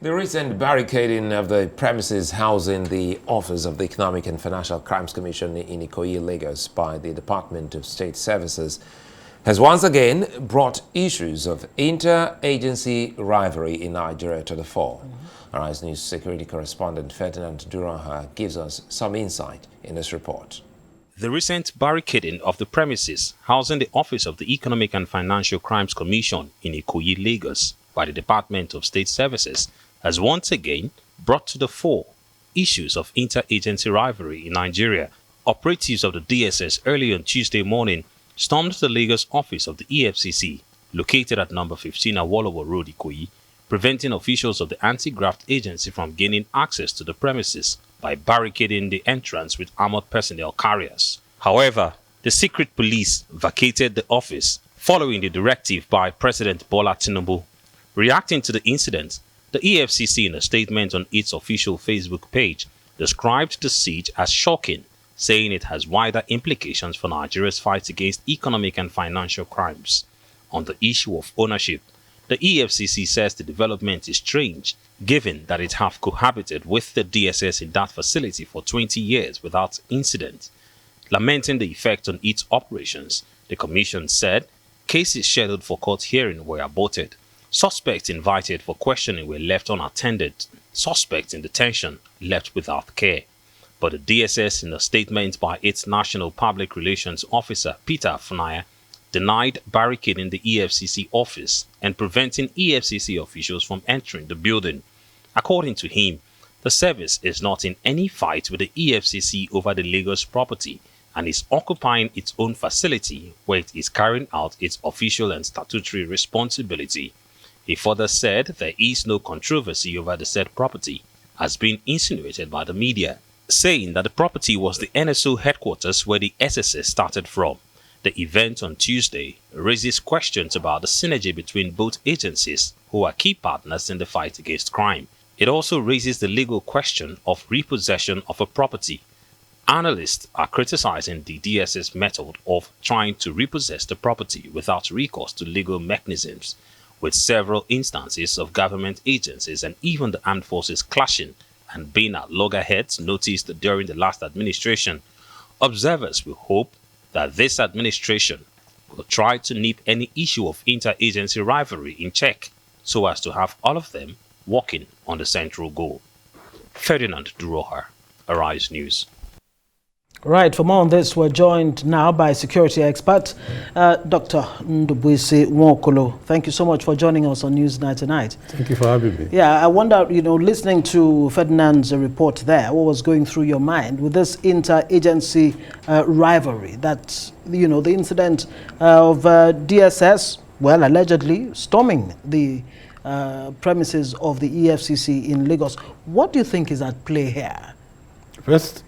The recent barricading of the premises housing the Office of the Economic and Financial Crimes Commission in Ikoyi, Lagos by the Department of State Services has once again brought issues of inter-agency rivalry in Nigeria to the fore. Arise News security correspondent Ferdinand Duronha gives us some insight in this report. The recent barricading of the premises housing the Office of the Economic and Financial Crimes Commission in Ikoyi, Lagos by the Department of State Services has once again brought to the fore issues of inter-agency rivalry in Nigeria. Operatives of the DSS early on Tuesday morning stormed the Lagos office of the EFCC, located at number 15 Nwokolo Road, Ikoyi, preventing officials of the anti-graft agency from gaining access to the premises by barricading the entrance with armored personnel carriers. However, the secret police vacated the office following the directive by President Bola Tinubu. Reacting to the incident, the EFCC, in a statement on its official Facebook page, described the siege as shocking, saying it has wider implications for Nigeria's fight against economic and financial crimes. On the issue of ownership, the EFCC says the development is strange, given that it have cohabited with the DSS in that facility for 20 years without incident. Lamenting the effect on its operations, the Commission said cases scheduled for court hearing were aborted. Suspects invited for questioning were left unattended. Suspects in detention left without care. But the DSS, in a statement by its National Public Relations Officer, Peter Funaya, denied barricading the EFCC office and preventing EFCC officials from entering the building. According to him, the service is not in any fight with the EFCC over the Lagos property and is occupying its own facility where it is carrying out its official and statutory responsibility. He further said there is no controversy over the said property, as being insinuated by the media, saying that the property was the NSO headquarters where the SSS started from. The event on Tuesday raises questions about the synergy between both agencies, who are key partners in the fight against crime. It also raises the legal question of repossession of a property. Analysts are criticizing the DSS method of trying to repossess the property without recourse to legal mechanisms, with several instances of government agencies and even the armed forces clashing and being at loggerheads noticed during the last administration. Observers will hope that this administration will try to nip any issue of inter-agency rivalry in check so as to have all of them working on the central goal. Ferdinand Duronha, Arise News. Right, for more on this, we're joined now by security expert, Dr. Ndubuisi Nwokolo. Thank you so much for joining us on Newsnight tonight. Thank you for having me. Yeah, I wonder, listening to Ferdinand's report there, what was going through your mind with this inter-agency rivalry that, the incident of DSS, well, allegedly storming the premises of the EFCC in Lagos. What do you think is at play here? First,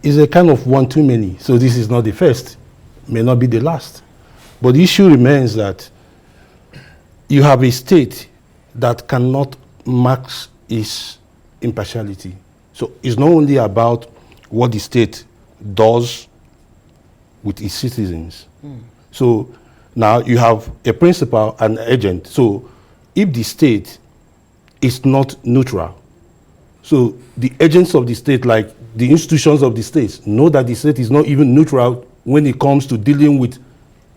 is a kind of one too many. So this is not the first, may not be the last. But the issue remains that you have a state that cannot max its impartiality. So it's not only about what the state does with its citizens. So now you have a principal and an agent. So if the state is not neutral, so the agents of the state, like the institutions of the states, know that the state is not even neutral when it comes to dealing with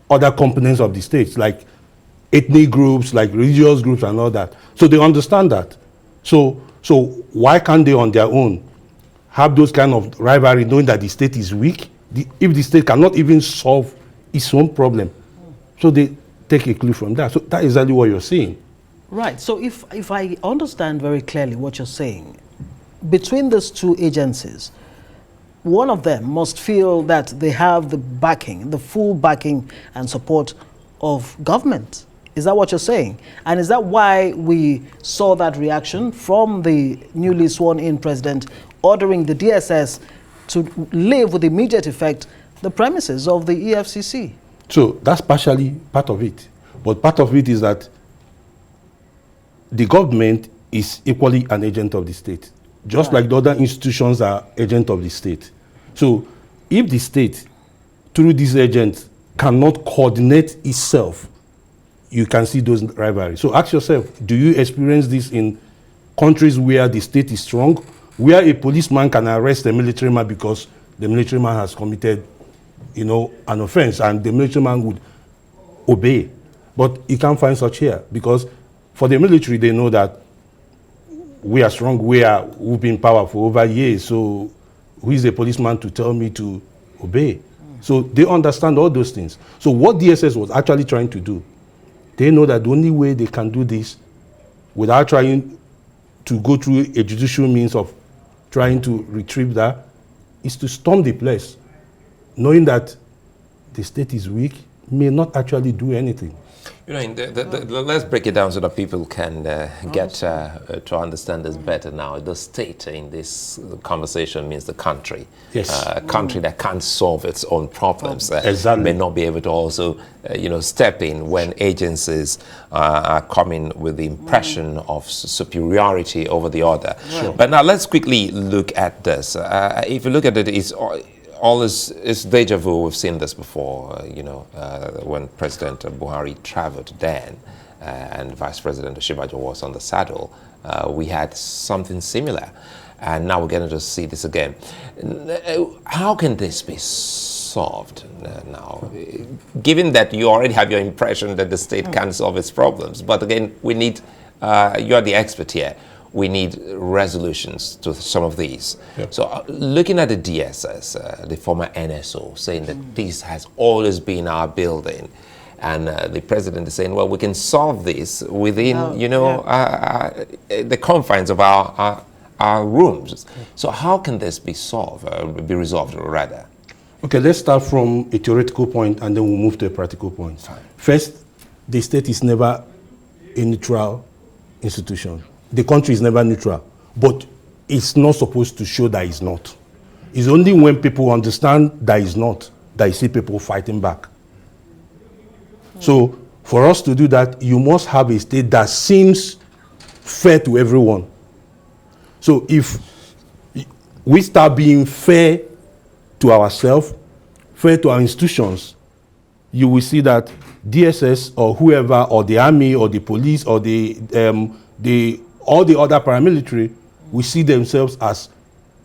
other components of the states, like ethnic groups, like religious groups and all that. So they understand that. So why can't they on their own have those kind of rivalry, knowing that the state is weak, if the state cannot even solve its own problem? So they take a clue from that. So that is exactly what you're saying. Right. So if I understand very clearly what you're saying, between these two agencies, one of them must feel that they have the backing, the full backing and support of government. Is that what you're saying? And is that why we saw that reaction from the newly sworn-in president ordering the DSS to leave with immediate effect the premises of the EFCC? So that's partially part of it. But part of it is that the government is equally an agent of the state, just like the other institutions are agents of the state. So if the state, through these agents, cannot coordinate itself you can see those rivalries. So ask yourself, do you experience this in countries where the state is strong, where a policeman can arrest a military man because the military man has committed, you know, an offense, and the military man would obey? But you can't find such here, because for the military, they know that we are strong, we've been powerful over years, so who is a policeman to tell me to obey? So they understand all those things. So what DSS was actually trying to do, they know that the only way they can do this without trying to go through a judicial means of trying to retrieve that is to storm the place, knowing that the state is weak, may not actually do anything. You know, let's break it down so that people can get to understand this better now. The state in this conversation means the country. Yes. A country that can't solve its own problems Exactly. may not be able to also, step in when agencies are coming with the impression of superiority over the other. Sure. But now let's quickly look at this. If you look at it, it's deja vu. We've seen this before, when President Buhari traveled then and Vice President Oshibajo was on the saddle. We had something similar, and now we're going to see this again. How can this be solved now, given that you already have your impression that the state can solve its problems? But again, we need, you're the expert here, we need resolutions to some of these. Yep. So looking at the DSS, the former NSO, saying that this has always been our building, and the president is saying, well, we can solve this within, the confines of our rooms. So how can this be solved, be resolved rather? Okay, let's start from a theoretical point and then we'll move to a practical point. Fine. First, the state is never a neutral institution. The country is never neutral, but it's not supposed to show that it's not. It's only when people understand that it's not that you see people fighting back. So for us to do that, you must have a state that seems fair to everyone. So if we start being fair to ourselves, fair to our institutions, you will see that DSS or whoever, or the army or the police or all the other paramilitary will see themselves as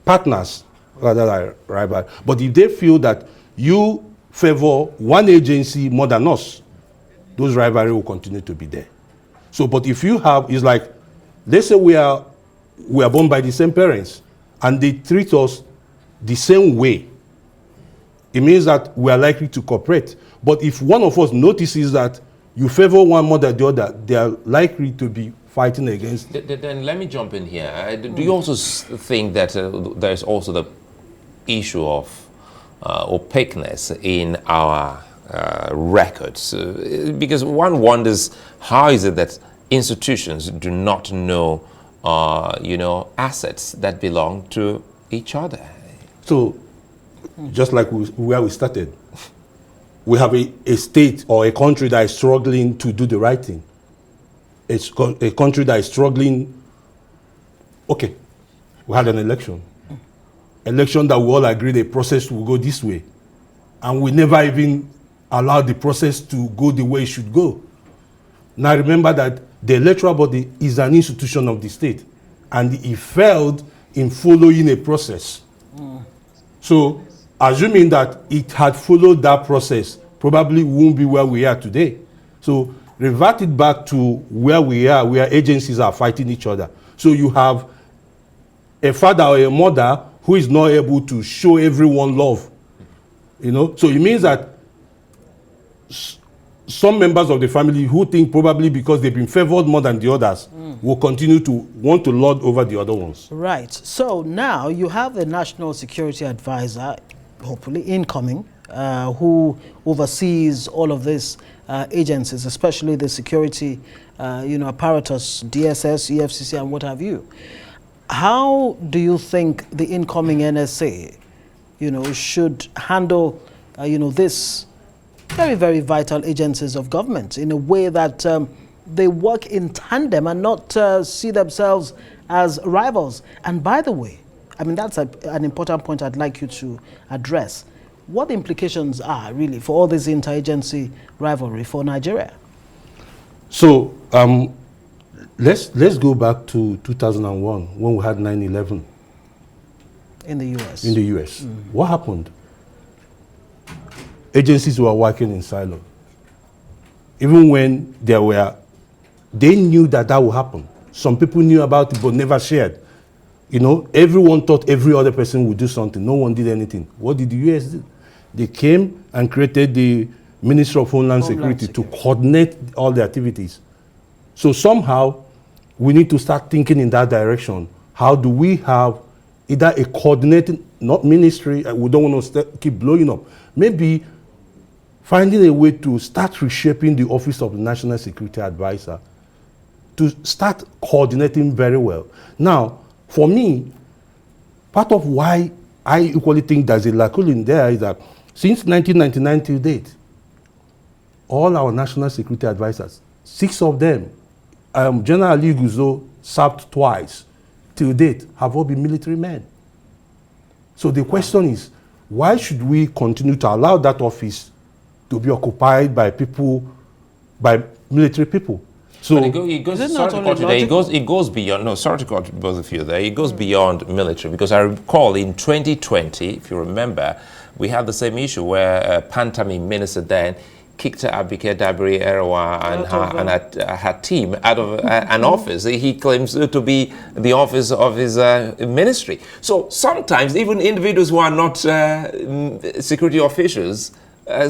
partners rather than rivals. But if they feel that you favor one agency more than us, those rivalry will continue to be there. So, but if you have, it's like, let's say we are born by the same parents and they treat us the same way, it means that we are likely to cooperate. But if one of us notices that you favor one more than the other, they are likely to be fighting against. Then let me jump in here. Do you also think that there's also the issue of opaqueness in our records? Because one wonders, how is it that institutions do not know, assets that belong to each other? So, just like where we started, we have a state or a country that is struggling to do the right thing. It's a country that is struggling. Okay, we had an election that we all agreed the process will go this way, and we never even allowed the process to go the way it should go. Now remember that the electoral body is an institution of the state, and it failed in following a process. So assuming that it had followed that process, probably won't be where we are today. So revert it back to where we are, where agencies are fighting each other. So you have a father or a mother who is not able to show everyone love. So it means that some members of the family who think probably because they've been favored more than the others will continue to want to lord over the other ones. Right. So now you have the National Security Advisor, hopefully incoming, who oversees all of these agencies, especially the security, apparatus, DSS, EFCC, and what have you. How do you think the incoming NSA, should handle, this very, very vital agencies of government in a way that they work in tandem and not see themselves as rivals? And by the way, I mean, that's an important point I'd like you to address. What the implications are really for all this interagency rivalry for Nigeria? So let's go back to 2001 when we had 9/11 in the U.S. In the U.S. What happened? Agencies were working in silo. Even when they knew that would happen. Some people knew about it but never shared. You know, everyone thought every other person would do something. No one did anything. What did the U.S. do? They came and created the Ministry of Homeland Security to coordinate all the activities. So somehow, we need to start thinking in that direction. How do we have either a coordinated, not ministry, we don't want to keep blowing up. Maybe finding a way to start reshaping the Office of the National Security Advisor to start coordinating very well. Now, for me, part of why I equally think there's a lacuna in there is that since 1999 till date, all our national security advisors, 6 of them, General Ali Guzo served twice till date, have all been military men. So the question is, why should we continue to allow that office to be occupied by people, by military people? So it goes beyond, no, sorry to cut both of you there, it goes beyond military, because I recall in 2020, if you remember, we had the same issue where Pantami minister then kicked Abike Dabiri Erewa and her team out of an office he claims to be the office of his ministry. So sometimes even individuals who are not security officials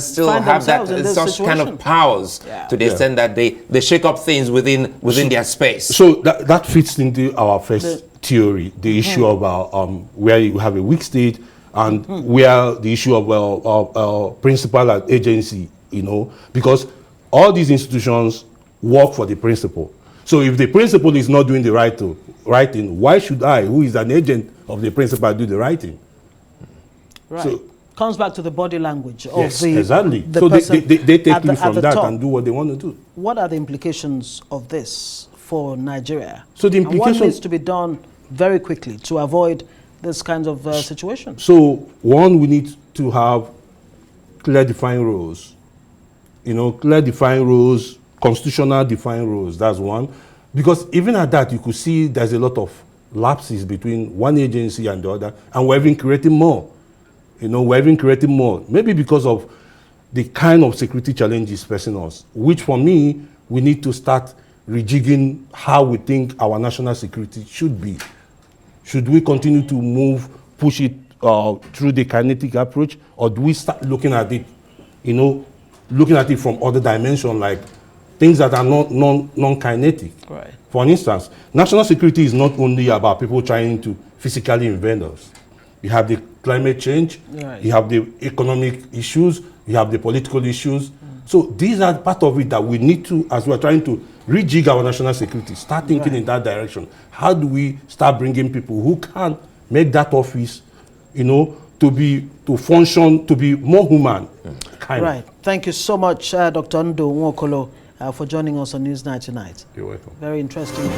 still have that such kind of powers to the extent that they shake up things within their space. So that fits into our first theory, the issue of where you have a weak state and where the issue of principal and agency, you know, because all these institutions work for the principal. So if the principal is not doing the right thing, why should I, who is an agent of the principal, do the right thing? Right. So, comes back to the body language of yes, the exactly. The so person they take you from that top. and do what they want to do. What are the implications of this for Nigeria? So the implication, and what needs to be done very quickly to avoid this kind of situation? So one, we need to have clear defined roles. You know, clear defined roles, constitutional defined roles. That's one. Because even at that, you could see there's a lot of lapses between one agency and the other, and we're even creating more. You know, we're even creating more. Maybe because of the kind of security challenges facing us, which for me, we need to start rejigging how we think our national security should be. Should we continue to push it through the kinetic approach, or do we start looking at it, you know, looking at it from other dimensions, like things that are not non-kinetic? Right. For instance, national security is not only about people trying to physically invade us. You have the climate change, right. You have the economic issues, you have the political issues. So these are part of it that we need to, as we're trying to rejig our national security, start thinking in that direction. How do we start bringing people who can make that office, you know, to function, to be more human? Right. Thank you so much, Dr. Nwokolo, for joining us on Newsnight tonight. You're welcome. Very interesting.